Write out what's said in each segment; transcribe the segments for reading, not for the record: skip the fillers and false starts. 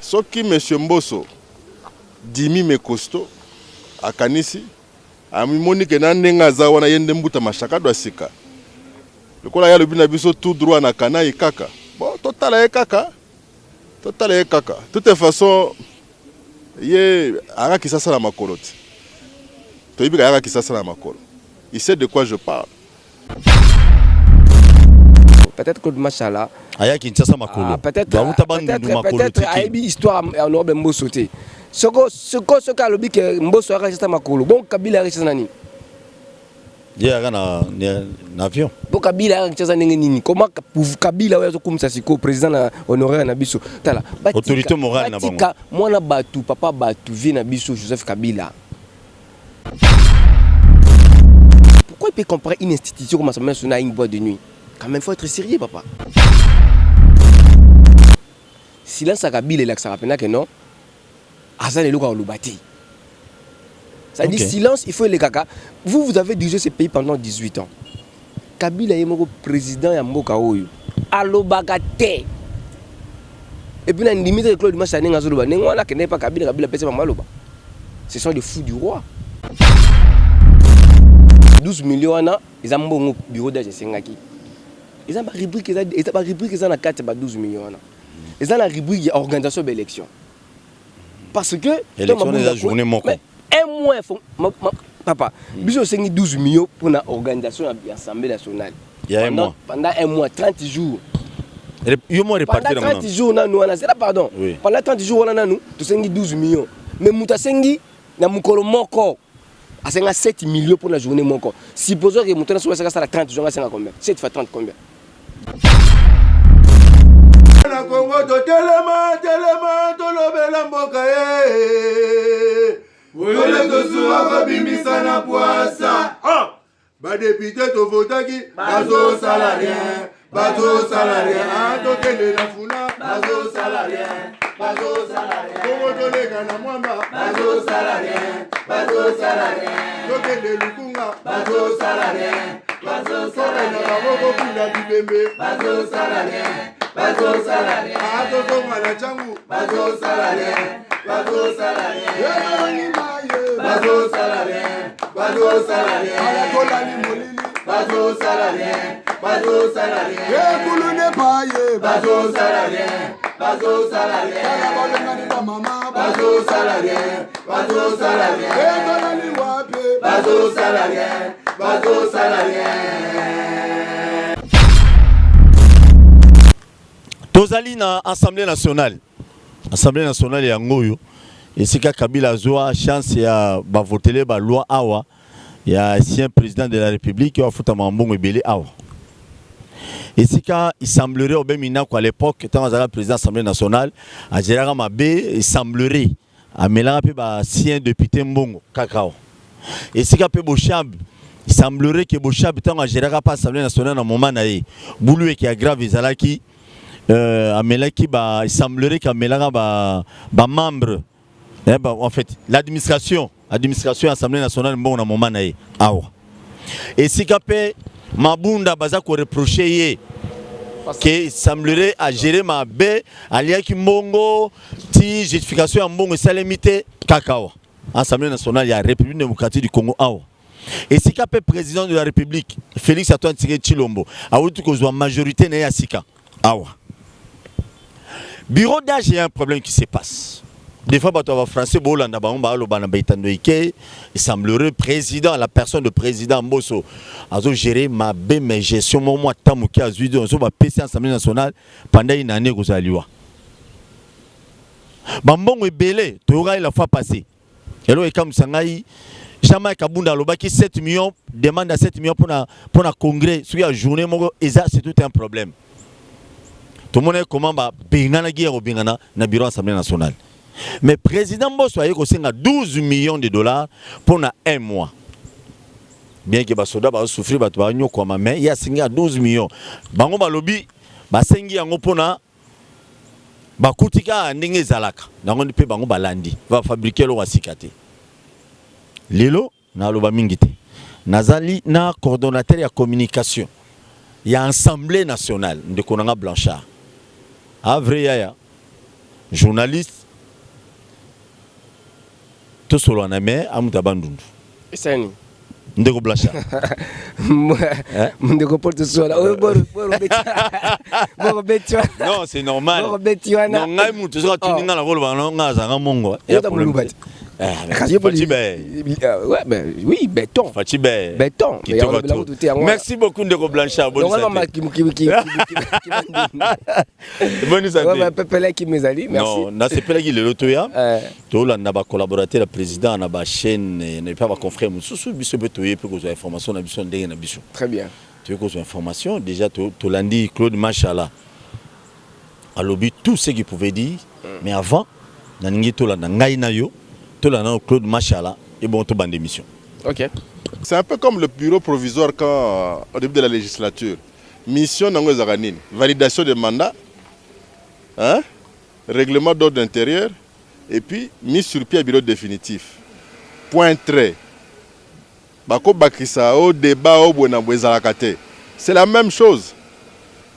Soki monsieur Mbosso dimi me costaud akanisi amimoni ke na ndenga za wana yende mbuta mashaka do sika. Lokola ya lobina biso tout droit na kana kaka. Bon, total e kaka. Total e kaka. De toute façon, ye ara qui ça la makolo. Toyibi ara qui ça la makolo. Il sait de quoi je parle. Peut-être que machallah. Aya qui ça makolo. Peut-être aibi histoire en orbe Mbosso te. Ce que le bic Mbosso ara ça makolo. Bon Kabila ara ça nani. Il y a un avion. Bon Kabila comment Kabila ouais comme ça siko président honoraire na biso. Tala. Autorité morale na bango. Moi na batu papa batu vie na biso Joseph Kabila. Pourquoi il peut comparer une institution comme l'Assemblée nationale à une boîte de nuit? Quand même faut être sérieux papa. Silence à Kabila et ça rappelle que non. Azan et Luka Olubati. Ça dit silence, il faut les caca. Vous avez dirigé ce pays pendant 18 ans. Kabila est mon président et Mboka Oyo. Alobagate. Et puis, la limite de Claude Massa n'est pas Kabila, Kabila pèse Maloba. Ce sont des fous du roi. 12 millions, ils ont un bureau d'âge Sengaki. Ils ont une rubrique, ils ont une rubrique, ils ont 12 millions. Ils ont une rubrique organisation de l'élection. Parce que. L'élection est la journée manquante. Un mois, papa, bisous 12 millions pour l'organisation de l'Assemblée nationale. Il y a un mois. Pendant un mois, 30 jours. Pendant 30 jours, pardon. Pendant 30 jours, nous avons 12 millions. Mais nous avons 7 millions pour la journée. Supposons que nous avons 30 jours, c'est combien? 7 fois 30 combien? Député to votaki bazo salarien tokende na funa bazo salarien kongo tolega na mwamba bazo salarien tokende lukunga bazo salarien na maboko kuna bibembe bazo salarien atozonga na changu bazo salarien Kulune paye bazo salarien mama bazo salarien wape bazo salarien Tozali na Assemblée nationale ya ngoyo esika Kabila zoa chance ya ba voter ba loi awa ya ancien président de la République wa futa mambongo ebele awa esika il semblerait au Bémina à l'époque tant azala président de l'Assemblée nationale a Gérard Mabé il semblerait a mélange pe ba ancien député mbongo kakao esika pe Bochab il semblerait que Bochab tant a Gérard pas Assemblée nationale na moment na ye boulou qui aggrave ezalaki il semblerait qu'à mélange ba membre en fait l'administration Assemblée nationale bon na moment na ye awa et si capé mabunda baza ko reprocher que il semblerait à gérer ma bé alia ki mbongo ti justification ya mbongo salemité kakao Assemblée nationale ya République démocratique du Congo awa et si capé président de la République Félix Antoine Tshisekedi a outu ko zo majorité na ya sika awa bureau d'âge, il y a un problème qui se passe. Des fois, les Français, il semblerait président, la personne de président Mbosso, a géré ma belle gestion, moi, Tamouki, a eu un PC Assemblée nationale pendant une année. Bambon est belé, tu auras la fois passée. Et là, comme Sangaï, jamais Kabunda Lobaki 7 millions, demande à 7 millions pour un congrès, sur la journée, c'est tout un problème. Tout le monde est comment bingana guerre au bingana na bureau Assemblée nationale. Mais président Mbosso a eu 12 millions de dollars pour un mois. Bien que basoda ba souffrir ba to nyoko mais il y a signé à 12 millions. Bango ba lobby ba sengi yango pona ba kutika ndenge zalaka. Nango pe bango balandi va fabriquer lo wasikate. Lelo na loba mingite. Nazali na coordonnateur ya communication. Il y a Assemblée nationale de Konanga Blanchard. À vrai, journaliste, to solo na me amuta bandundu esani ndeko blasha ndeko porte sola non c'est normal non ngai mutu so tuninga la volo bana ngaza nga mongo ya problème oui, béton. Béton. Merci beaucoup Ndeko Blanchard. Bonne santé. Bonne santé. Merci. Non, na c'est pas qui le lotoya. To la na ba collaborateur le président na ba chaîne ne pas ba confrère mususu biso betoye pe ko information na biso ndenge na biso. Très bien. Tu veux ko information déjà to landi Claude Machala. A lobby tout ce qu'il pouvait dire mais avant na ningi to la na ngai na yo. Claude Machala et bon tout bande d'émission. Ok. C'est un peu comme le bureau provisoire quand au début de la législature. Mission nango zaganine, validation des mandats, hein, règlement d'ordre intérieur et puis mise sur pied à bureau définitif. Point trait. Bako bakisa au débat au bona bwezalakate. C'est la même chose.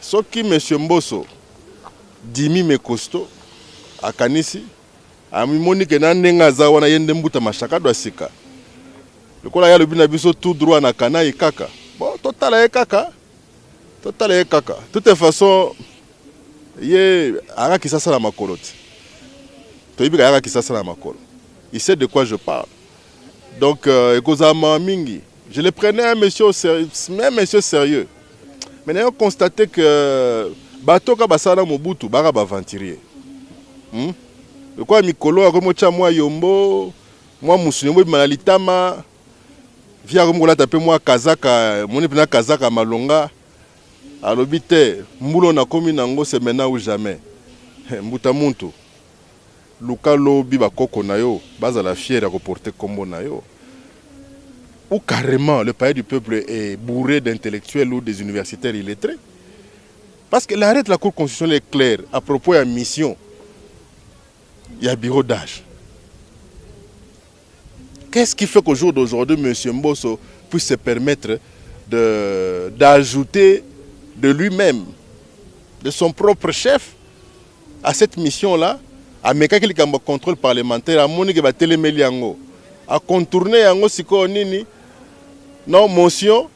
Sauf que monsieur Mbosso Dimi Mekosto à Kanisi amimoni ke na ndenga za wana yende mbuta mashaka do asika lokola ya lobi na biso tout droit na kana ikaka bon totala ekaka de toute façon ye ara kisasa la makolo to yibika ara kisasa la makolo il sait de quoi je parle donc ekozama mingi je le prenais un monsieur sérieux mais nous avons constaté que batoka basala mobutu bara baventurier quoi mikolo akomocha moi yombo moi musunyombo manalitama via komola tape moi kazaka moni pena kazaka malonga alobite mbulo na komi nango c'est maintenant ou jamais mbuta muntu luka lobi bakoko na yo bazala fier à porter kombo na yo ou carrément le palais du peuple est bourré d'intellectuels ou des universitaires illettrés parce que l'arrêt de la Cour constitutionnelle est clair à propos de la mission. Il y a bureau d'âge. Qu'est-ce qui fait qu'au jour d'aujourd'hui, M. Mbosso puisse se permettre d'ajouter de lui-même, de son propre chef, à cette mission-là, à Mekakili Kamba contrôle parlementaire, à Monique Batelemeliango, à contourner Yango Siko Nini, non, motion,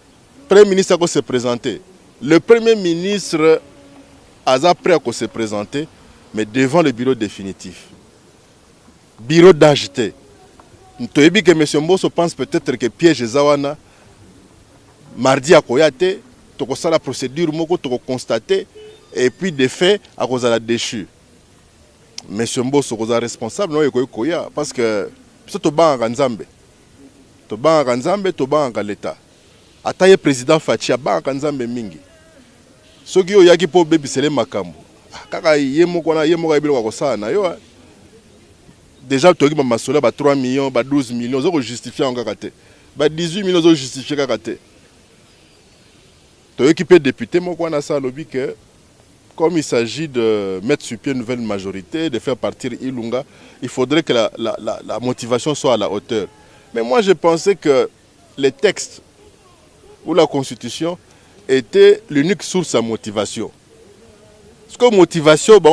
Premier ministre a se présenter. Le Premier ministre a prêt à se présenter, mais devant le bureau définitif. Bureau d'AGT. Nous que M. Mbosso pense peut-être que piège Zawana, mardi à Koyate, tu as la procédure, tu as constaté, et puis des faits, à cause de la déchu. M. Mbosso est responsable, non, parce que tu es en Nzambe. Tu es en Nzambe, tu es en l'État. Ataye président Fachi, tu es en Nzambe mingi. Ce qui est yaki pour bébé, c'est le makambo. Kaka yemo ibilo kwa na yo. Déjà tu as masola ba 3 millions, ba 12 millions, zo justifier en kakate. Ba 18 millions zo justifier kakate. Tu as équipé député moko na sa lobby que comme il s'agit de mettre sur pied une nouvelle majorité, de faire partir Ilunga, il faudrait que la motivation soit à la hauteur. Mais moi je pensais que les textes ou la constitution était l'unique source de motivation. Parce que motivation, ba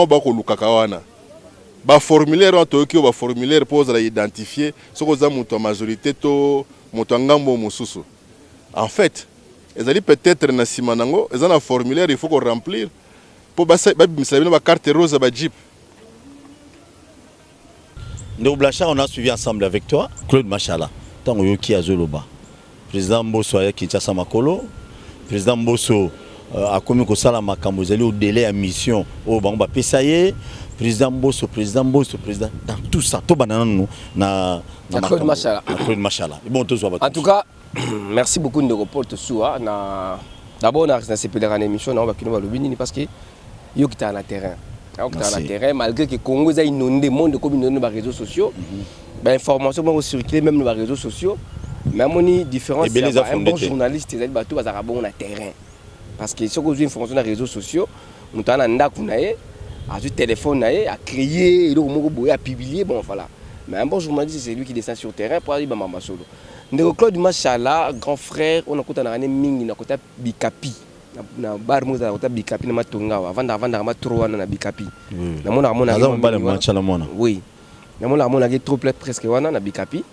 formulaire ba formulaire pour identifier ce que la majorité to motangambo mususu. En fait, ils allaient peut-être na simanango, ils ont un formulaire il faut qu'on remplir pour ba carte rose ba jeep. Ndeko Blanchard, on a suivi ensemble avec toi Claude Machala. Tango yoki azoloba. Président Mbosso aya Kinshasa makolo. Président Mbosso a commis que ça la makambo zali au délai à mission au bamba pesaye. Président Mbosso président dans tout ça to banana nous na Claude Machala. Claude Machala. Bon tous en tout cas, merci beaucoup de reporter soa na d'abord on a cette émission on va kino balobini parce que yo qui ta na terrain. Malgré que Congo a inondé le monde comme inondé les réseaux sociaux, l'information va circuler même dans les réseaux sociaux. Mais la différence, c'est un bon journaliste qui va sur le terrain. Parce que si on a une information dans les réseaux sociaux, on a un téléphone, à créer, à publier. Bon, voilà. Mais un bon journaliste, c'est lui qui descend sur le terrain pour aller à Solo. Claude Machala, grand frère, on a un ming, on a Bikapi. Na bar mo za bikapi na matonga avant na matro na bikapi na mona Machala mona oui Mais on a trop presque wana na bikapi.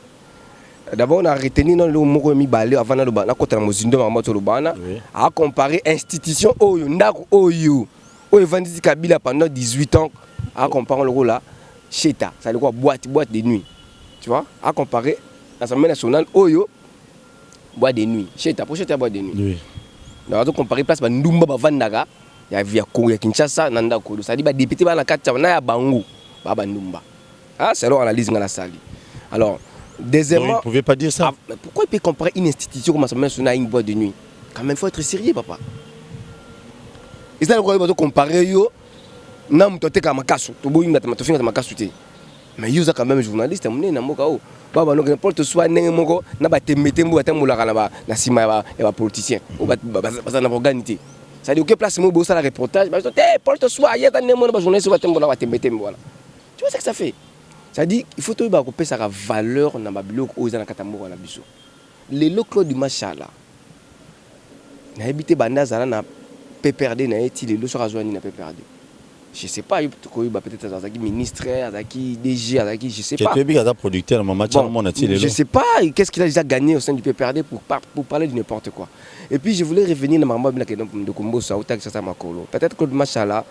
D'abord on a retenu non le moko mi balé avant na loba na kota na mozindo ma moto lobana a comparer institution oyo ndako oyo evandi Kabila pendant 18 ans à comparer le rôle là cheta ça le quoi boîte de nuit. Tu vois, à comparer l'Assemblée nationale oyo boîte de nuit. Cheta pour cheta boîte de nuit. Oui. Donc on comparer place ba ndumba ba vandaka ya via Congo ya Kinshasa na ndako. Ça dit ba député ba na kati na ya bango ba ndumba. Ah, c'est alors analyse dans la salle. Alors deuxièmement, vous ne pouvez pas dire ça. Pourquoi il peut comparer une institution comme l'Assemblée nationale à une boîte de nuit? Quand même, il faut être sérieux, papa. Et ça, il faut comparer yo. Non, tu es comme un casse. Tu es comme un casse. Mais il y a quand même journaliste. Tu es comme n'importe soit n'importe na ba temete mbo ata mulaka na sima ya politicien ou ba na organité. Ça dit que place mo bo ça la reportage ba porte soit ya ta nemo na journaliste ba tembo na ba temete mbo voilà. Tu vois ce que ça fait? Ça dit il faut tout couper sa valeur na babiloko aux na katambo na biso. Les locaux du machala. Na habité banda zala na PPRD na eti les lo so razwani na PPRD. Je sais pas peut-être Azaki ministre, Azaki DG, Azaki je sais pas. Producteur je sais pas qu'est-ce qu'il a déjà gagné au sein du PPRD pour parler de n'importe quoi. Et puis je voulais revenir dans ma maman de Kombo ça Makolo. Peut-être que le machala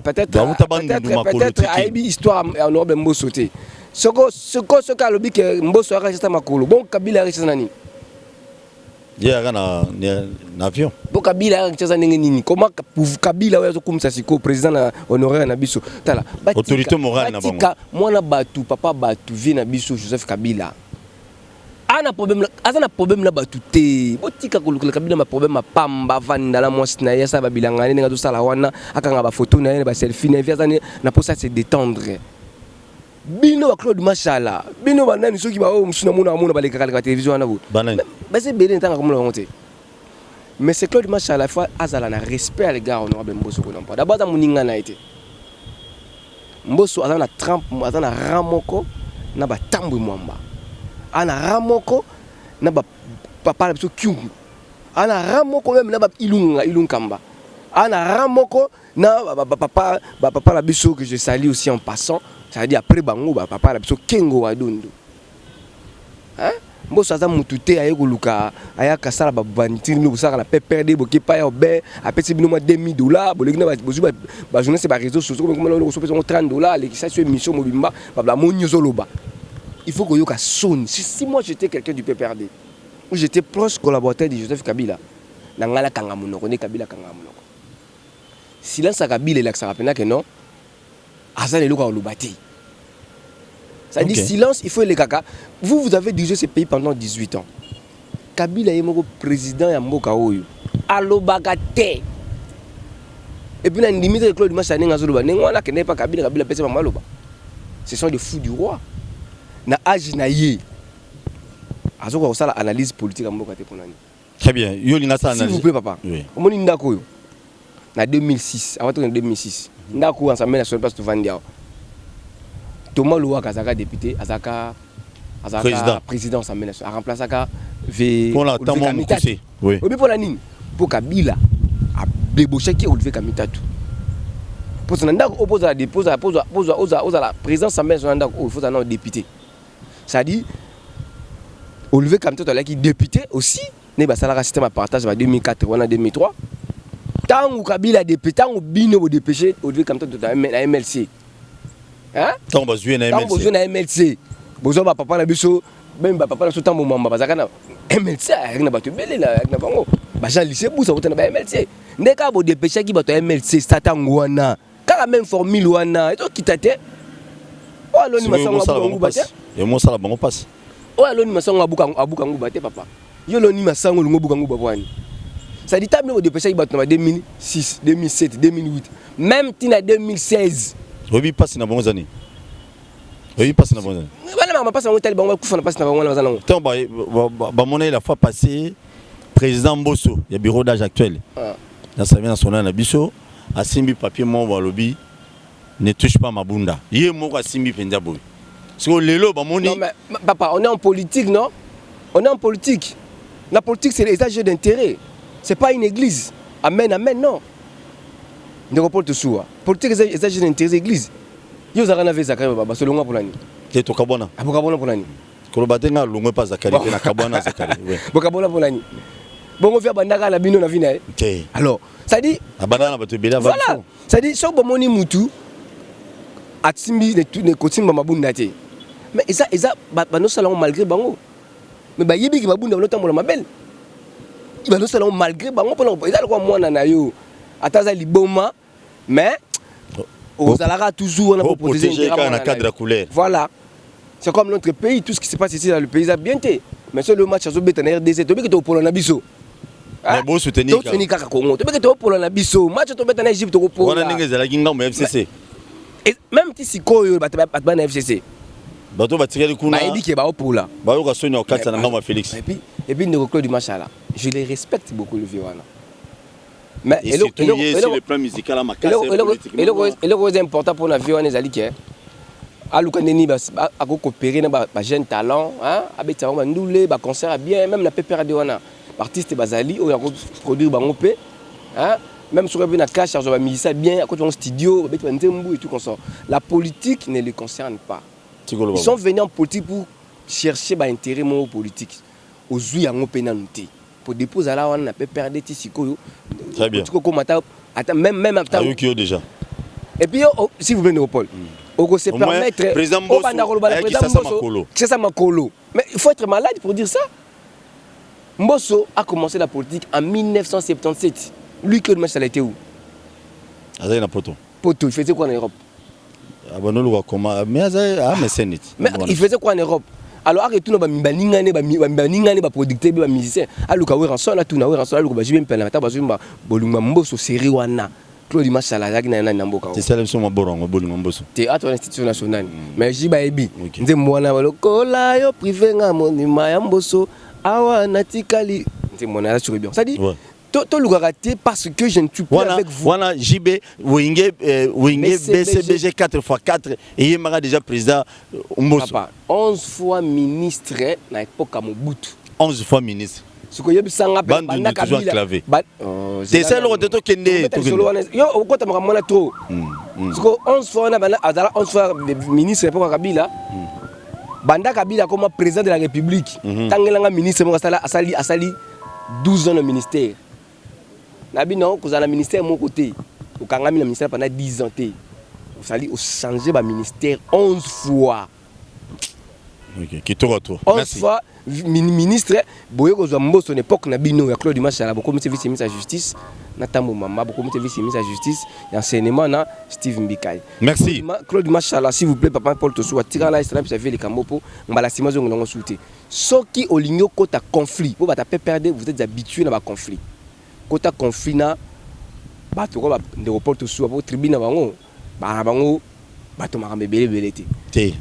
peut-être a une histoire honorable Mbosso sauté. Ce qu'a le bic Mbosso a Makolo. Bon Kabila a nani. Il y a un avion. Bon Kabila comment Kabila ouais comme ça c'est président honoraire na biso. Tala. Autorité morale na bango. Moi na batu papa batu vient na biso Joseph Kabila. Ana problème na batu te. Botika ko Kabila ma problème pamba vanda la mwasi na yesa ba bilanga ne ngazo sala wana akanga ba photo na ye ba selfie na via na pour ça se détendre. Bino ba Claude Machala bino ba nani soki ba o musuna mona ba le kaka télévision na bo banani ba c'est belé ntanga comme le monter mais c'est Claude Machala fois azala na respect à l'égard honorable Mbosso ko n'importe d'abord za muninga na été Mbosso azala na trempe azala na ramoko na ba tambwe mwamba ana ramoko na ba papa la biso kyungu ana ramoko même na ba ilunkamba ana ramoko na papa la biso que je salue aussi en passant. Ça veut dire après bango papa la biso kengo wadondo. Hein? Mbosso aza mutute ayekoluka ayaka sala ba bantir no sala la PPRD boki pa ya obe apeti bino ma $2000 bolekina ba journée ba réseaux sociaux comme on reçoit $30 les ça sur mission mobimba ba monyozo loba. Il faut que yoka sonne. Si moi j'étais quelqu'un du PPRD ou j'étais proche collaborateur de Joseph Kabila na ngala kanga monoko ne Kabila kanga monoko. Silence à Kabila et ça rappelle que non. Azan et Luka Olubati. Ça dit silence, il faut les caca. Vous avez dirigé ce pays pendant 18 ans. Kabila est mon président et Mboka Oyo. Alobagate. Et puis, la limite de Claude Machala n'est pas Kabila, Kabila pèse ma loba. Ce sont des fous du roi. Na agi na ye. Azoka osala analyse politique à Mboka te ponani. Très bien. S'il vous plaît, papa. Oui. Au moment où en 2006, avant 2006, ndako ensemble national parce que Vandia. Thomas Louaka azaka député, azaka président ensemble national, a remplacé aka pour la temps Mukuse. Oui. Obi pour la nini? Pour Kabila a débauché qui Olivier Kamitatu. Pour ça ndako oppose à dépose à la présidence ensemble national ndako il faut un député. Ça dit Olivier Kamitatu là qui député aussi, né ba sala système à partage en 2004 ou en 2003. Tant Kabila député, tant bino dépêché, Olivier Kamitatu na MLC. Hein? Tant besoin na MLC. Besoin ba papa na biso, même ba papa na sotan mo mamba bazaka na MLC, na bato belé na bango. Ba Jean lycée bousa na ba MLC. Ndeka bo dépêché ki bato MLC statango wana. Kaka même formule wana, eto kitate. O aloni masango bango bate. Et moi ça la bango passe. O aloni masango abuka ngo bate papa. Yo loni masango lungo buka ngo babwani. Ça dit table au dépêché il bat en 2006, 2007, 2008, même tina 2016. Oui, passe na bonnes années. Oui, passe na bonnes années. Voilà, ma passe na tel bon coup na passe na bon na. Tant ba monnaie la fois passée président Mbosso, il y a bureau d'âge actuel. Dans sa vie nationale na biso, a simbi papier mon ba lobby ne touche pas ma bunda. Yé mo a simbi penza boy. Parce que lelo ba monnaie. Non mais papa, on est en politique non? On est en politique. La politique c'est les jeux d'intérêt. C'est pas une église. Amen, amen, non. Ne reporte sous. Politique, c'est une église. Yo Zakari na fait Zakari baba selon pour l'année. Te to kabona. Abokabona pour l'année. Kolobatenga longwe pas Zakari na kabona Zakari. Oui. Bokabona pour l'année. Bon on fait bandaka la bino na vina. Alors, ça dit abana na bato bela voilà. Ça dit so bomoni mutu atsimbi ne kotimba mabunda te. Mais ça no salon malgré bango. Mais ba yebi ki mabunda no tambola mabel. Ba no salon malgré bango pour eza quoi mwana na yo. Ataza liboma mais aux alara toujours on a protéger un cadre couleur. Voilà. C'est comme notre pays, tout ce qui se passe ici dans le pays, ça bien été. Mais sur le match, RDC, tu veux que tu aies un biso. Mais bon, soutenir. Tu veux que tu aies un biso. Match, tu veux que tu aies un Égypte, tu veux que FCC. Même si tu as un FCC. Bato va tirer le coup. Il dit qu'il y a un pour là. Félix. Et puis, le club du match là, je les respecte beaucoup, le Viwana. Mais et surtout, le plan musical à ma casse. Et le important pour la Viwana, c'est que Alukandeni a coopéré avec des jeunes talents, avec des concerts bien, même la PPR de Wana. L'artiste Bazali, il a produit un même sur le cash, il a mis ça bien, à côté de studio, et tout comme ça. La politique ne les concerne pas. Ils sont venus en politique pour chercher un intérêt politique. Aux yeux de pour déposer à la Wana, PPR de Tissiko. Très bien. Même à déjà. Et puis, s'il vous plaît, Néopole. On se permettre. Président Mbosso, c'est ça Makolo. Mais il faut être malade pour dire ça. Mbosso a commencé la politique en 1977. Lui, Claude Mache, il était où? Poto, il faisait quoi en Europe? Mais il faisait quoi en Europe? Alors, arrête tout, il y a des producteurs, des musiciens. Alors, il y a des gens Claude Machala c'est ça le son maborango bolingo mboso théâtre institution nationale mais jiba ebi nze mwana balokola yo privé nga monima ya mboso awa natikali nze mwana la sur bien ça dit to lugarate parce que je ne suis plus avec vous voilà JB Wingé BCBG 4x4 et il m'a déjà président mboso papa 11 fois ministre na époque à Mobutu 11 fois ministre ce que yebi sanga banda toujours enclavé c'est ça le retour kende yo okota makamona trop ce que 11 fois na bana azala 11 fois ministre pour Kabila banda Kabila comme président de la République tangelanga ministre mo asali 12 ans au ministère nabi non ko za ministère mon côté au kangami na ministère pendant 10 ans té osali o changer ba ministère 11 fois. OK, qui tour à tour. 11 fois ministre boye ko zo mboso n'époque na bino ya Claude Machala beaucoup vice ministre de la justice na tambo mama beaucoup vice ministre de la justice et enseignement na Steve Mbikai. Merci. Claude Machala s'il vous plaît papa Paul Tosso tira la extra puis les kamopo mbala sima zo ngolongo souté. Soki olingo kota conflit pour ba ta perdre vous êtes habitué na ba conflit. Kota conflit na ba to ko ba de Paul Tosso pour tribune bango ba to makambe belete. Té.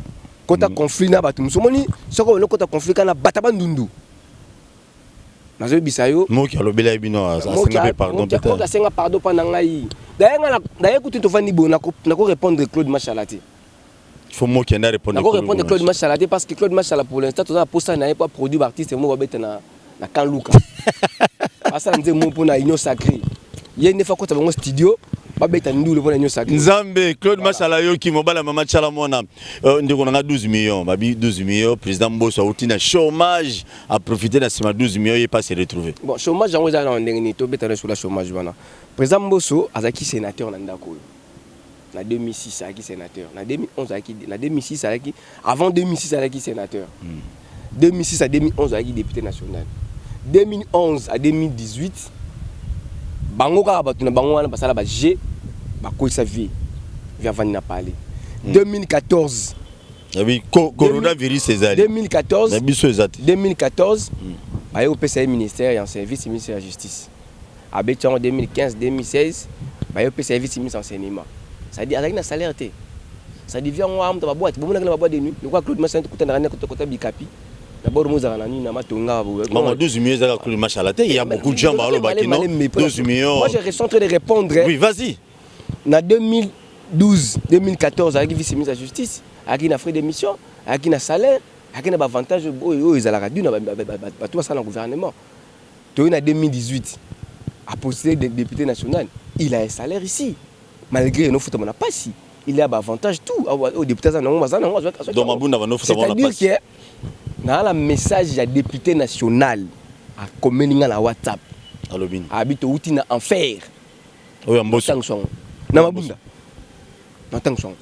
Kota conflit na batu musomoni soko no kota conflit kana bataba ndundu nazo bisayo moki alobela bino asenga pardon peut-être asenga pardon pendant ngai d'ailleurs écoute to fani bon na ko répondre Claude Machala te il faut moki na répondre Claude Machala te parce que Claude Machala pour l'instant to za posta na pas produit artiste mo ba beta na Kanluka asa nze mo pona union sacrée yene fa ko ta bango studio Nzambe Claude Machala yo ki mobala mama chala mona ndeko na 12 millions babi 12 millions président Mbosso a outina chômage a profiter de ces 12 millions et pas se retrouver bon chômage en za na ndengini to beta sur la chômage bana président Mbosso azaki sénateur na ndako na 2006 azaki sénateur na 2011 azaki na 2006 azaki avant 2006 azaki sénateur 2006 à 2011 azaki député national 2011 à 2018 bango ka batuna bango wana basala ba G ba ko sa vie via vanina parler 2014 oui coronavirus ces 2014 2014 ba yo PCA ministère et en service ministère de la justice abeti en 2015 2016 ba yo PCA service ministère enseignement ça dit avec na salaire té ça dit vient moi amta ba boîte bo mona ba boîte de nuit le quoi Claude Machala kutana na kota bikapi d'abord nous avons nani na matonga maman 12 millions à Claude Machala il y a beaucoup de gens à l'Obakino 12 millions moi je reste en train de répondre oui vas-y na 2012 2014 avec vice ministre de la justice avec na frais d'émission avec na salaire avec na avantage ils ala radio na ba tout ça dans gouvernement to na 2018 a posté des députés national il a un salaire ici malgré nos foot on n'a pas si il a avantage tout au député ça non donc Mabunda va nous faire c'est-à-dire que dans le message du député national à communiquer na WhatsApp alobin habite outi na enfer oui Mbosso na Mabunda na tension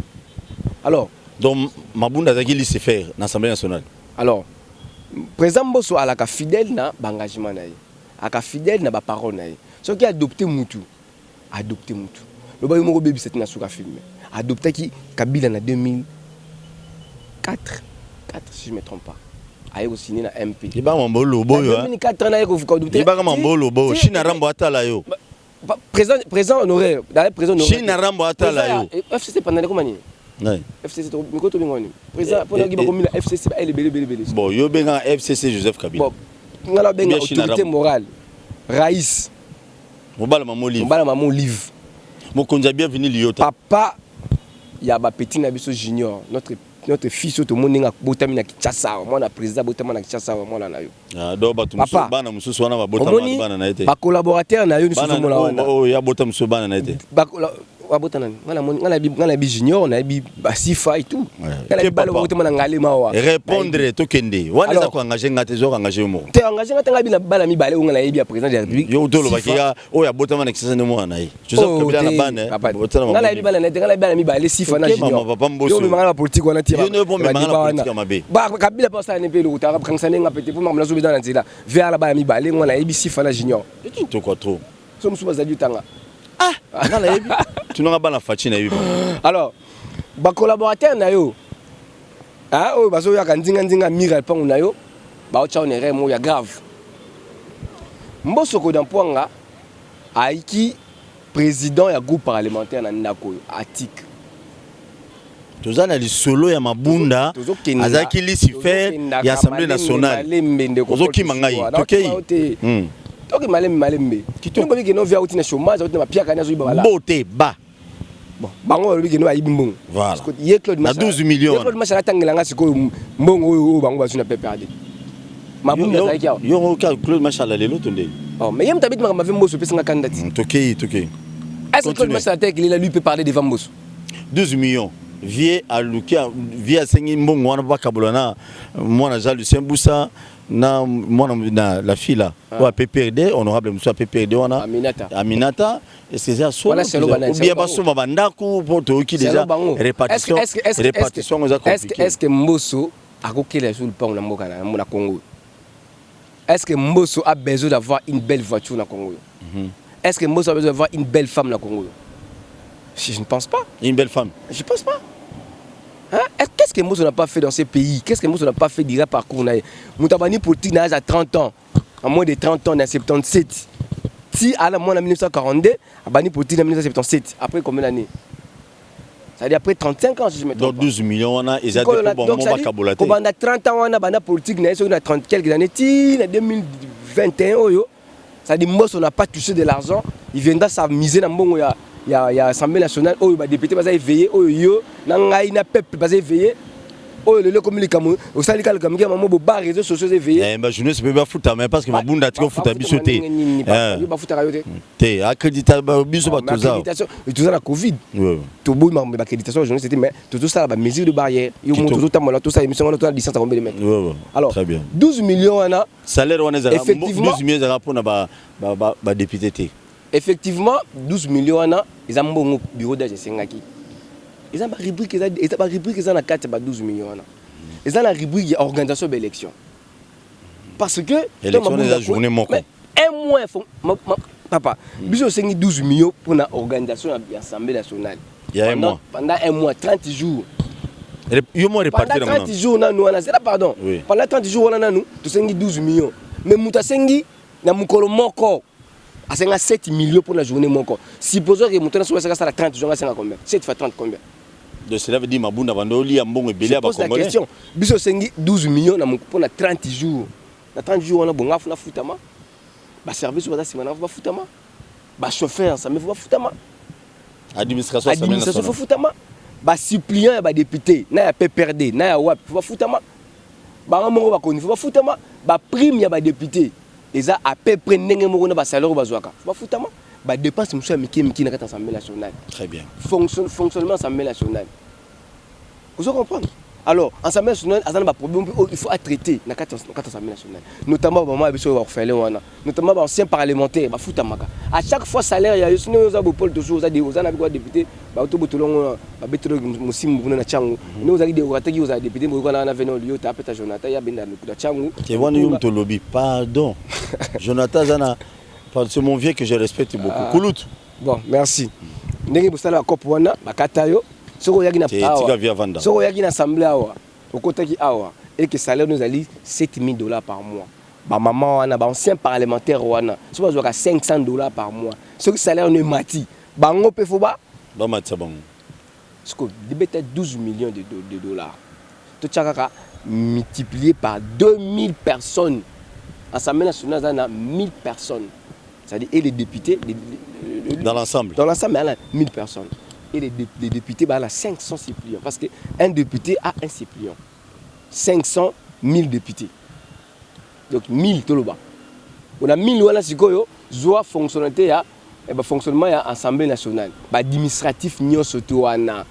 alors donc Mabunda zaki laisser faire dans l'Assemblée nationale alors président Mbosso a la fidèle na engagement na aka fidèle na ba parole na ce qui adopté mutu le bail moko baby c'est na suka filmé adopté qui Kabila en 2004 si je me trompe pas a eu signé na MP il ba mambolo boyo 2004 na ko adopté il ba mambolo boyo China rambo atala yo président honoraire d'ailleurs président honoraire China rambo atala yo FCC pendant comment ni FCC to mi ko to bingoni président pour ngi ba ko mi la FCC ba ele bele bon yo benga FCC Joseph Kabila bon ngala benga autorité morale Raïs Mobala Mamolive. Mobala Mamolive. Mokonja bienvenue Liota. Papa, il y a ba petit Nabiso Junior, notre fils tout le monde nga botami na Kinshasa, moi na président botami na Kinshasa, moi na yo. Ah do ba tumuso bana mususu wana ba botami bana na été. Ba collaborateur na yo ni susu mona wana. Oh ya botami mususu bana na été. Ba botana ngala bi junior na bi Sifa et tout. Ngala bi balo botami na ngale mawa. Répondre to kende. Wana za ko engager ngate zo engager mo. Te engager ngate ngabi na bala mi bale ngala yebi ya président de la République. Yo dolo ba kia o ya botami na Kinshasa ne mo na yi. Joseph Kabila na bana. Ngala yebi bala na te ngala bala mi bale Sifa na junior. Yo mi mangala politique wana ti. Yo ne bon me mangala politique mabe. Ba Kabila pas ça ne pe le ta kan sané ngapete pour mamla zobi dans nzela. Vers la bala mi bale ngala yebi Sifa na junior. To quoi trop. Somme sous bazali tanga. Ah, ngala yebi. Tu n'as pas la fatina yebi. Alors, ba collaborateur na yo. Ah, o bazo ya kanzinga mira pangu na yo. Ba o cha onere mo ya grave. Mbosso ko d'empoanga aiki président ya groupe parlementaire na ndako atik. Tozana li solo ya Mabunda azaki lisi faire ya Assemblée nationale. Ozoki mangai. Tokei. Ok, malembe. Qui te dit que non via outil na chômage, outil na pia kana zo ibala. Boté ba. Bon, bango lobi que non ayibi mbongo. Voilà. Parce que ye Claude Massa. Na 12 millions. Claude Massa atangela nga siko mbongo oyo bango bazu na PPRD. Mabunda zaiki ya. Yo ka Claude Massa la lelo tonde. Oh, mais yem tabit ma ve Mbosso pesa nga candidat. Tokei. Est-ce que Claude Massa attaque lui peut parler devant Mbosso? 12 millions. Vie à Lukia, vie à Sengi Mbongo wana ba kabolana. Moi na Jean Lucien Boussa. Na la fille là au PPRD honorable monsieur PPRD wana Aminata est-ce que c'est ça ou bien baso babandako pour to qui déjà répartition est-ce que Mbosso a kokela sur le pont na mboka na Congo est-ce que Mbosso a besoin d'avoir une belle voiture na Congo est-ce que Mbosso a besoin d'avoir une belle femme na Congo je ne pense pas une belle femme je pense pas. Hein? Qu'est-ce que Mbosso n'a pas fait dans ces pays? Qu'est-ce que Mbosso n'a pas fait direct parcours? Moutabani politique n'a à 30 ans, à moins de 30 ans, dans 77. Si à la moins en 1942, Abani politique en 1977. Après combien d'années? Ça veut dire après 35 ans, si je me trompe. Donc 12 millions, on a ils ont des bon moment cabolaté. Pendant 30 ans, on a bana politique, on a 30 quelques années. En 2021, ça dit Mbosso n'a pas touché de l'argent. Il viendra s'amuser dans le bon. Il y a l'Assemblée nationale, où les députés vont éveiller, où il y a peuple va éveiller, où le communiqué, au syndicat, le communiqué, il y a des réseaux sociaux éveillés. Mais je ne sais pas foutre, mais parce que ma bunda a foutre à bichoter. Il va foutre à bichoter. T'es accrédité à biso tout ça. Et tout ça la Covid. Tout le monde m'a accréditation, je ne sais pas, mais tout ça la mesure de barrière. Il y a tout ça, émission, on a la licence à combien de mètres. Alors, 12 millions, on a. Salaire, on a 12 millions pour la député. Effectivement, 12 millions, ils ont un bureau d'âge. Ils ont une rubrique, ils ont 12 millions. Ils ont une rubrique organisation de l'élection. Parce que. L'élection est la journée, mon con. Un mois, papa, ils ont 12 millions pour l'organisation de l'Assemblée nationale. Il y a un mois. Pendant un mois, 30 jours. Pendant 30 jours, pardon. Pendant 30 jours, nous avons 12 millions. Mais nous avons à 7 millions pour la journée mon corps. Supposons que mon temps soit 30 jours, c'est combien? 7 fois 30 combien? De cela veut dire ma bunda vandoli a bon et belé à pose la question. Biso 12 millions pour 30 jours. Dans 30 jours on a bon na futama. Ba service va simana va futama. Ba chauffeur ça me va futama. Administration futama. Ba suppliant ba député, na ya PPRD, na ya WAP va futama. Ba mo ba koni va futama. Ba prime ya ba député. Ils ont à peu près n'engagé mon salaire au bazooka. Bah foutama. bah dépense monsieur miki na kata Assemblée nationale. Très bien. Fonctionnement Assemblée nationale. Vous comprenez? Alors, Assemblée nationale, il faut être traité dans l'Assemblée nationale. Notamment, notamment les anciens parlementaires, à chaque fois, salaire, il y a des députés, pardon. Jonathan Zana, c'est mon vieux que je respecte beaucoup. Bon, merci. Soko yaki na soko yaki na assemblée awa okotaki awa et que salaire nous ali $7,000 par mois. Ba maman wana ba ancien parlementaire wana so bazwaka $500 par mois. Ce salaire ne mati bango pe fo ba mati bango. Soko débete 12 millions de dollars. To tchakaka multiplié par 2000 personnes. Assemblée nationale a 1000 personnes. C'est-à-dire et les députés dans l'ensemble. Dans l'ensemble il y a 1000 personnes. Et les députés, bah, 500 suppléants. Parce qu'un député a un suppléant. 500 000 députés. Donc 1000 toloba. On a 1000 wana sikoyo, zoa fonctionnalité ya fonctionnement ya Assemblée nationale. Ba administratif nyonso to wana.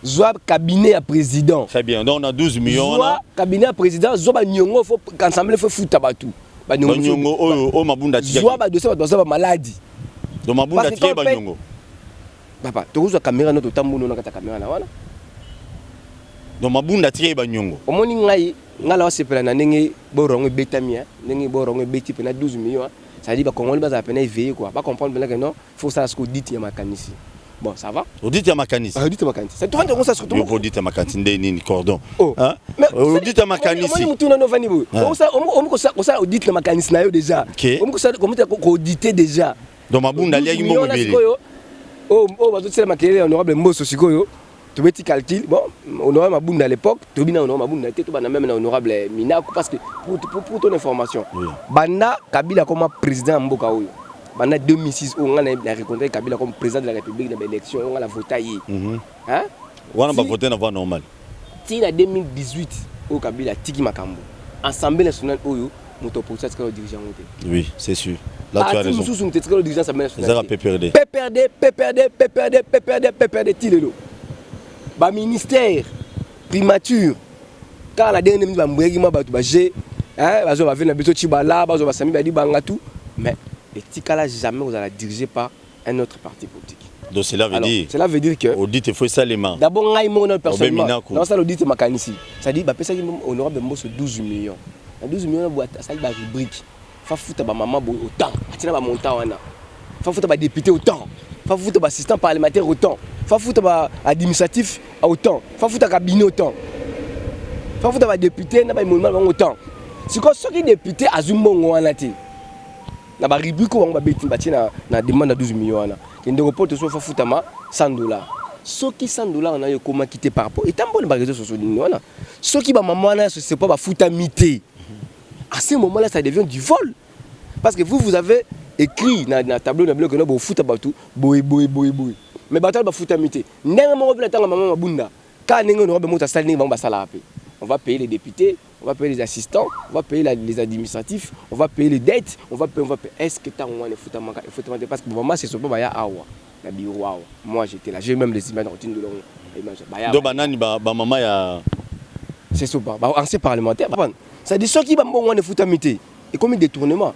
Zoa cabinet ya président. Très bien. Donc on a 12 millions. Zoa cabinet ya président, zoa ba nyongo faut qu'Assemblée faut fouta batu. Ba nyongo o mabunda tika. Zoa ba dossier ba maladie. Do mabunda tika ba nyongo. Papa, tu as caméra notre tambour na kata caméra na wana. Donc mabunda tika ba nyongo. Omoni ngai ngala wasepela na ndenge borongo betamia, ndenge borongo beti pena 12 millions. Ça dit ba Congolais ba pena éveiller quoi. Pas comprendre que non, faut ça ce qu'on dit ya makanisi. Bon, ça va? Audit ya makanisi. Audit ya makanisi. C'est toi on ça surtout. Audit ya makanisi ndeni cordon. Hein? Audit ya makanisi. Omoni mutu na novani bo. On ça audit na makanisi na yo déjà. On ça auditer déjà. Donc mabunda liaki mo bebele. C'est ma honorable Mbosso Sikoyo. Tu veux calcul. Bon, honorable Mabunda à l'époque, tu bien honorable Mabunda, tu as même honorable Minaku parce que pour ton information, Banda Kabila comme président Mboka Oyo. Banda 2006 on a rencontré Kabila comme président de la République dans l'élection, on a voté hier. Hein? On a voté dans voie normale. Si en 2018 au Kabila Tiki Makambo, Assemblée nationale Oyo, moto pour ça que dirigeant. Oui, c'est sûr. Là tu as raison. PPRD, Tilelo. Ba ministère, primature. Quand la dernière minute, mais les Tikala jamais vous allez diriger par un autre parti politique. Donc cela veut dire que audit il faut ça les mains. D'abord, on personnellement. Dans ça l'audit mécanicien. Ça dit bah ça honorable Mbosso 12 millions. 12 millions ça va rubrique. Fa fouta ba maman autant. Atina ba montant wana. Fa fouta ba député autant. Fa fouta ba assistant parlementaire autant. Fa fouta ba administratif autant. Fa fouta cabinet autant. Fa fouta ba député na ba monument autant. C'est quoi ce qui député azumbongo wana ti. Na ba rubrique ko ba beti ba tina na demande à 12 millions wana. Kende report so fa fouta ma $100. Ce qui $100 on a eu comment quitter par rapport. Et tant bon ba réseaux sociaux wana. Ce qui ba maman wana c'est pas ba fouta mité. À ce moment-là, ça devient du vol. Parce que vous avez écrit dans le tableau de que vous foot à tout, boy. Mais batal ba foot à mité. On va payer les députés, on va payer les assistants, on va payer les administratifs, on va payer les dettes, on va payer. Est-ce que tu as un foot à manquer? Parce que pour moi, c'est pas ya awa. Moi, j'étais là. J'ai même les images de l'eau. Donc, banani ba maman ya. C'est ça. Ancien parlementaire. Ça dit ceux qui vont bon foot à mité. Et comme un détournement.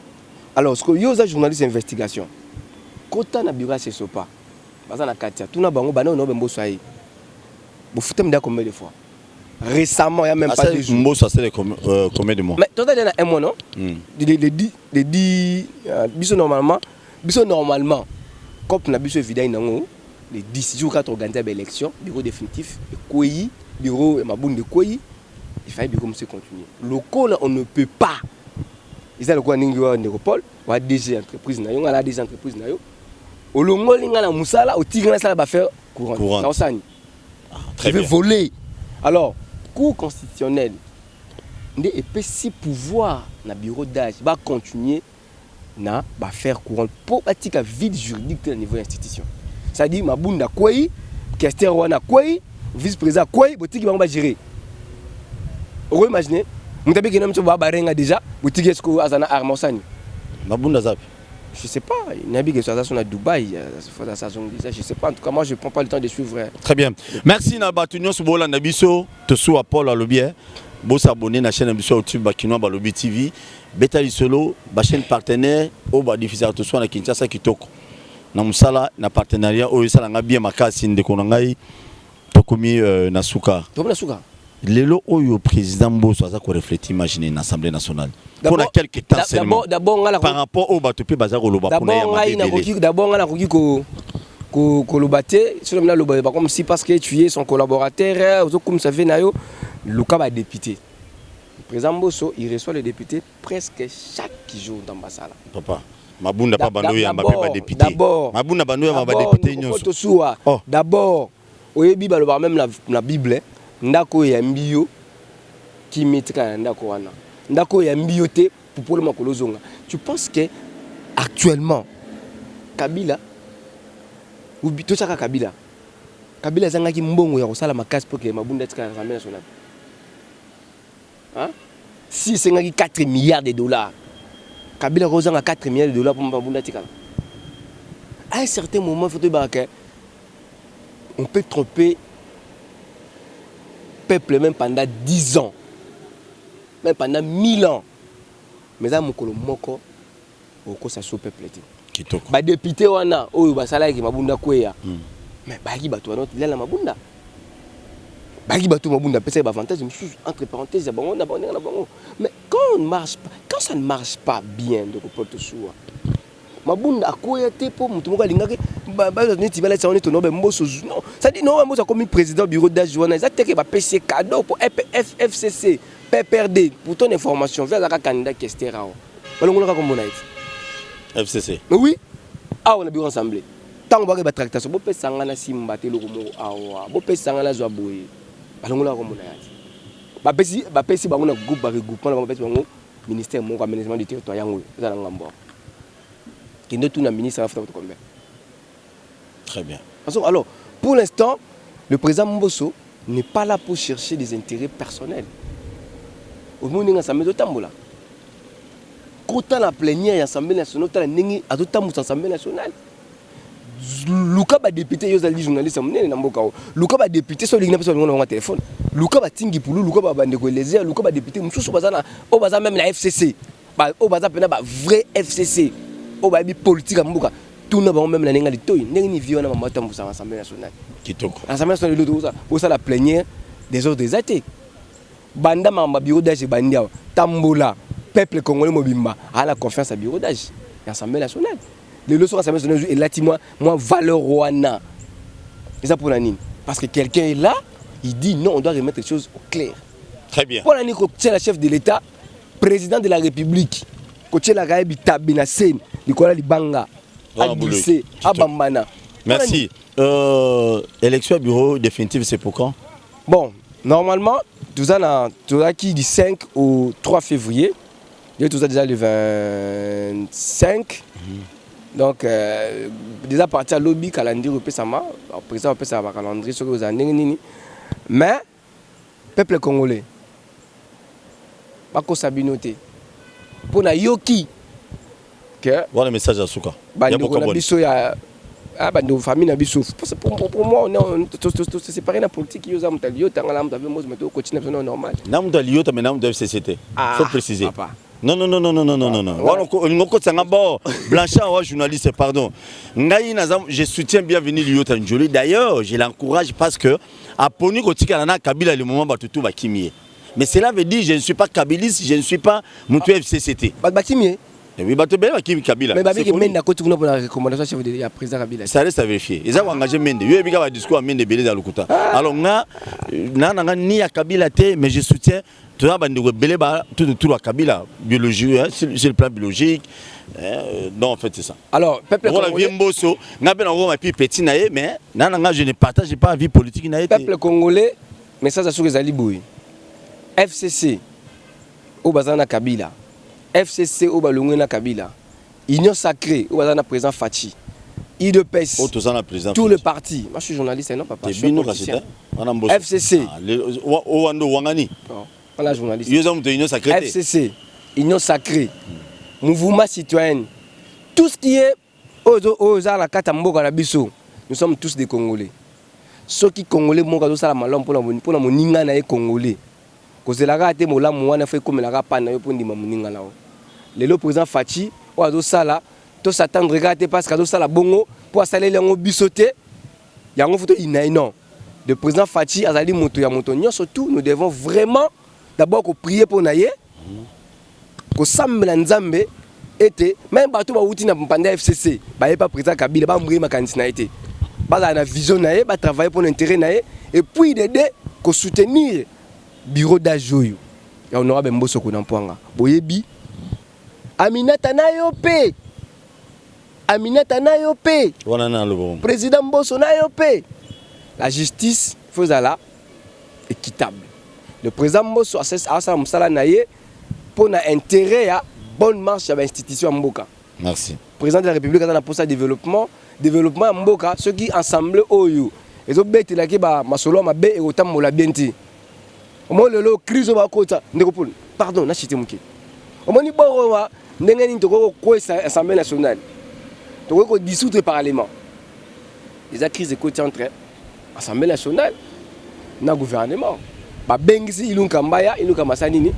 Alors, ce que yo journaliste d'investigation. Quand on a bureau c'est ça pas. Parce que Katia, tout na bango bana on a Mbosso ayi. Vous foutez me combien de fois? Récemment, il y a même pas de jours. Mbosso ça c'est combien de mois? Mais toi il y a un mois non? Les 10 normalement, comme on a biso évident nango, les 10 jours quand on organise l'élection, bureau définitif, Koyi, bureau Mabunda Koyi. Il fallait bien comme ça continuer. Local, on ne peut pas. Ils ont le quoi n'ingo en Europol, ou à des entreprises na yo, on a des entreprises na yo. Au longo linga na musala, au tigre ça va faire courant. Ça osani. Très bien. Voler. Alors, cour constitutionnel, ndé épée si pouvoir na bureau d'âge va continuer na va faire courant pour bâtir un vide juridique au niveau institution. Ça dit Mabunda Koyi, questeur wana Koyi, vice-président Koyi, botiki va gérer. Vous imaginez, vous avez dit que vous avez déjà, vous avez dit que vous avez armé. Mabunda Zap. Je sais pas, il y a des gens à Dubaï, je sais pas, en tout cas moi je prends pas le temps de suivre. Très bien. Merci Nabatunyo Subola Nabiso, Tosu Apollo Alobie. Vous abonnez à la chaîne Nabiso YouTube Bakinoa Balobi TV. Betali Solo, la chaîne partenaire, au bas diffuseur Tosu na Kinshasa Kitoko. Na musala na partenariat au yesala bien makasi ndekonangai tokomi na suka. Tokomi na suka. Lelo oyo président Mbosso aza ko réfléchir imaginer l'Assemblée nationale. Pour quelques temps seulement. Par rapport au bateau baza ko loba pour d'abord ngala koki ko lobate, sur le loba comme si parce que tu es son collaborateur, comme ça fait nayo Luka va député. Le président Mbosso, il reçoit le député presque chaque jour dans Bassala. Papa, Mabunda pas bando ya mabé député. D'abord, Mabunda bando ya mabé député nyonso. D'abord, oyebi baloba même la Bible, ndako ya mbio qui metteka ndako wana. Ndako ya mbio te pour le makolo zonga. Tu penses que actuellement Kabila ou Tochaka Kabila zangaki mbongo ya kosala makasi pour que Mabunda tika l'Assemblée nationale. Hein? Si c'est 4 milliards de dollars, Kabila a 4 milliards de dollars pour Mabunda tika. À un certain moment, il faut dire qu'on peut tromper le peuple même pendant 10 ans, même pendant 1000 ans. Mais ça, mokolo moko, oko sa so peuple ti. Kitoko. Ba député wana, oyo basala ki Mabunda kweya. Mais baki bato wana tila la Mabunda. Baki bato Mabunda pesa ba avantage entre parenthèses bango na bango na bango. Mais quand ça ne marche pas bien de Poto Soua. Mabunda akoya te po mutu moko alingaki ba neti bala sa on est nobe Mbosso non. Ça dit non Mbosso comme président bureau d'adjoint, ça te que ba PC cadeau pour FCC, PPRD pour ton information, vers la candidat Kestera. Balongola comme on a FCC. Mais oui. Ah on a bureau ensemble. Tant on va tractation, bo pesa ngana simba te loko mo awa. Bo pesa ngana zwa boye. Balongola comme on a ba pesi bango na groupe ba regroupement ba pesi bango ministère mon aménagement du territoire yango za ngambo. Qui ne tourne à ministre à la combien. Très bien. Alors, pour l'instant, le président Mbosso n'est pas là pour chercher des intérêts personnels. Au moment où on s'amène au Tambola. Quand on a plénière à l'Assemblée nationale, on a l'Assemblée nationale. Luka ba député yo zali journaliste monene na mboka o. Luka ba député so lingina peso ngona téléphone. Luka ba tingi pulu, Luka ba bande ko lezer, Luka ba député mususu bazana o baza même la FCC. Ba o baza pena ba vrai FCC. O ba bi politique mboka. Tout na ba même la nenga litoyi. Ndenge ni viona mama tambu sa Assemblée nationale. Kitoko. Assemblée nationale de ça. O ça la plénière des ordres des athées. Banda mama bureau d'âge bandia. Tambola. Peuple congolais mobimba a la confiance à bureau d'âge. L'Assemblée nationale. Les leçons à l'Assemblée nationale et là moi valeur wana. Et ça pour la nine. Parce que quelqu'un est là, il dit non, on doit remettre les choses au clair. Très bien. Pour la nine, c'est la chef de l'État, président de la République. Coach la Gaëbi Tabina Sen, Nicolas Libanga, Adissé, Abambana. Merci. Élection bureau définitive, c'est pour quand? Bon, normalement, tout ça qui du 5 au 3 février. Tout ça déjà le 25. Donc, déjà à partir de l'objet calendrier, le président peut savoir calendrier sur les années. Mais, le peuple congolais, pas qu'on s'abinote. Pour la yoki, voilà le message à Souka. Nos familles pour moi, c'est séparé la politique. Ils ont normal. Faut préciser. Non. Blanchard, journaliste, pardon. Je soutiens bienvenue Liota Njoli. D'ailleurs, je l'encourage parce que à Pony Kotika Kabila le moment Batutu va kimie. Mais cela veut dire je ne suis pas kabiliste, je ne suis pas Moutou FCCT. Bakimie. Oui, Batobé va Kim Kabila. Mais Babé Mende a continué pour la recommandation chef de la président Kabila. Ça reste à vérifier. Ils ont engagé Mende. Il y a eu un discours à Mende Belé dans le Kouta. Alors, ni à Kabila, mais je soutiens. Tout le Kabila, biologie, sur le plan biologique. Non, en fait, c'est ça. Alors, peuple congolais. Mais je ne partage pas la vie politique. Peuple congolais, mais ça, c'est sur les alibouis. FCC, au Bazana Kabila. FCC, au Balungena Kabila. Union sacrée, au Bazana président Fachi. IDPS, tout le parti. Moi, je suis journaliste, non, papa. Je suis politicien. FCC. Voilà, journaliste. FCC, Union sacrée, mouvement citoyen, tout ce qui est aux la Katamboka na biso, nous sommes tous des Congolais. Ceux qui Congolais monga ça la malom pour la moninga na Congolais. Cause la gâte mola mouana fait comme la gapa na yo pour ndima moninga na. Le président Fachi ozo sala to s'attendre regarder parce que sala bongo pour saler les bisoté. Yango photo non. Le président Fachi azali moto ya moto nyo surtout nous devons vraiment d'abord prier pour naye. Ko sambela nzambe était même bato ba wuti na panda FCC ba pas président Kabila ba mbri ma candidat été ba la vision naye ba travailler pour l'intérêt naye et puis d'aider ko soutenir bureau d'Ajoyo ya honorable Mboso ko nampwanga boyebi Aminata nayo pe wana na lobo président Mboso nayo pe la justice faisala équitable le président Mboso a ça msala naye pour na intérêt à bonne marche à l'institution Mboka. Merci. Président de la République a pour ça développement Mboka ceux qui ensemble oyo les autres bêtes là qui ba masolo ma bé et autant mola bienti. Au moins le crise ba kota ndeko pardon na chité muke. Au moins ni boro wa ndenge ni toko ko assemblée nationale. Toko ko dissoudre parlement. Les crises de côté entre assemblée nationale na gouvernement. Ba bengisi ilunka mbaya ilunka masanini.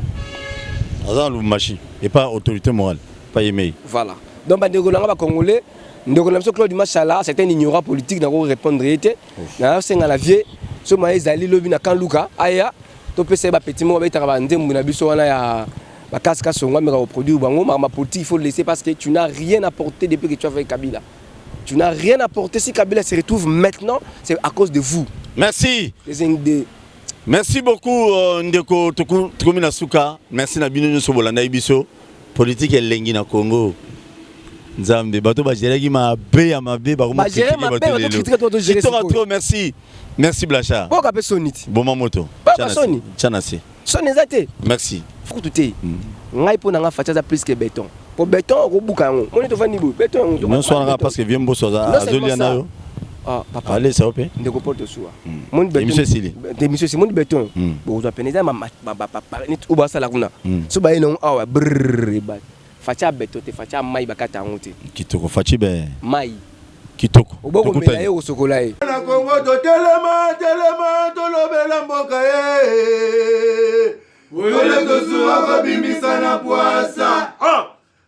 Azan Lubumbashi et pas autorité morale, pas email. Voilà. Donc bandeko nanga ba congolais, ndeko na biso Claude Machala, c'est un ignorant politique na ko répondre été. Na senga la vie, so ma ezali lobi na kan luka aya to pese ba petit mo ba itaka ndembu na biso wana ya ba kaska songa mais ko produire bango ma politique il faut le laisser parce que tu n'as rien apporté depuis que tu as fait Kabila. Tu n'as rien apporté si Kabila se retrouve maintenant, c'est à cause de vous. Merci. Les Merci beaucoup Ndeko Tokumina Suka. Merci na bino nyoso bolanda biso. Politique elengi na Congo. Nzambe bato ba gérer ki mabe ya mabe ba ko critiquer bato. Merci. Merci Blacha. Bon ka personite. Bon mamoto. Soni. Chanasi. Soni zate. Merci. Faut tout est. Ngai po na nga facha plus que béton. Pour béton ko buka ngo. Moni to fani bu béton. Non soit parce que vient Mboso za azoli na yo. Ah, papa. Allez, ça va bien. De porte soa. Mon béton. Monsieur Sili. De monsieur Simon béton. Bon, vous penez ma ni ou ba sala kuna. So ba ino awa brrr ba. Facha béton te facha mai bakata ngote. Kitoko fachi be. Mai. Kitoko. Oboko mela yo sokola e. Na Congo to telema to lobela mboka e. Oyole to suwa ko bimbisa na poasa.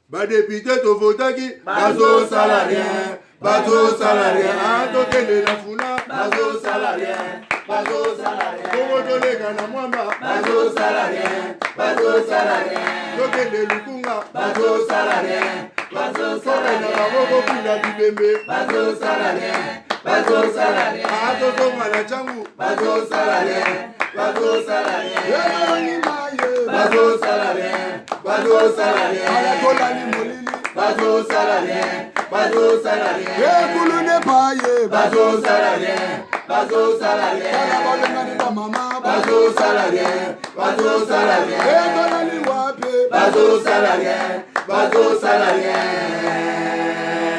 Ba député to votaki bazo salarien. Bazo salarien, tokele na funa, bazo salarien, Kongo tolega na mwamba, bazo salarien, tokele lukunga, bazo salarien, na maboko kuna bibembe, bazo salarien, atosonga na changu, bazo salarien, ayatola ni molili, bazo salarien, ekulu ne paye, bazo salarien, kala balengani na mama, bazo salarien, etola ni wape, bazo salarien,